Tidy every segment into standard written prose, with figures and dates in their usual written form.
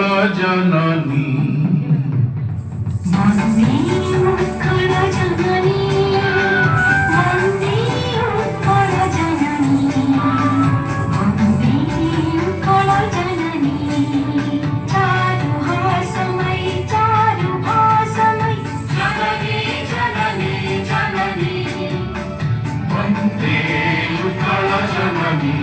जननी वन्दे उत्कलजननी वन्दे उत्कलजननी वन्दे उत्कलजननी चारुहासमयी चारुभासमयी जननी जननी जननी वन्दे उत्कलजननी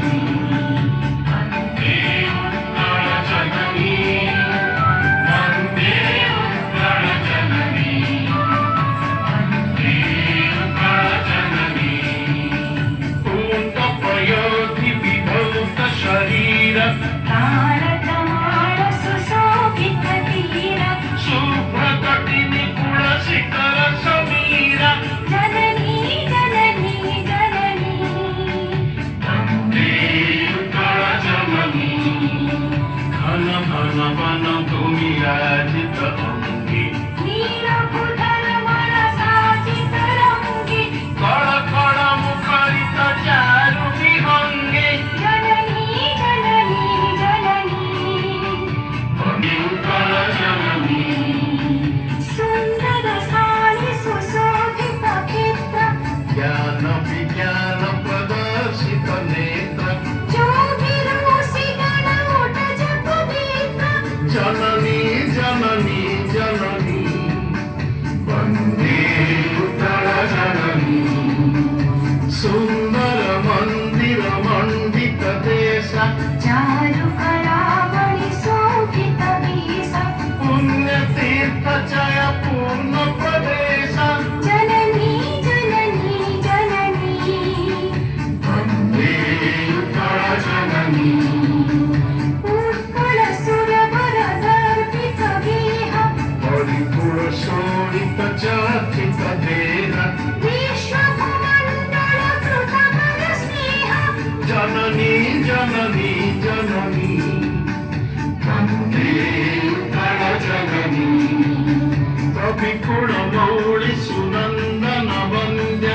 जननी जननी जननी वन्दे उत्कलजननी सुन्दर मन्दिर मण्डित देश चारुकलावळि शोभित वेश पुण्यतीर्थ जय पूर्ण प्रदेश जननी जननी जननी वन्दे उत्कलजननी शोणित चर्चित देह जननी जननी जननी वन्दे उत्कलजननी कविकुल मौळि सुनन्दन वन्द्य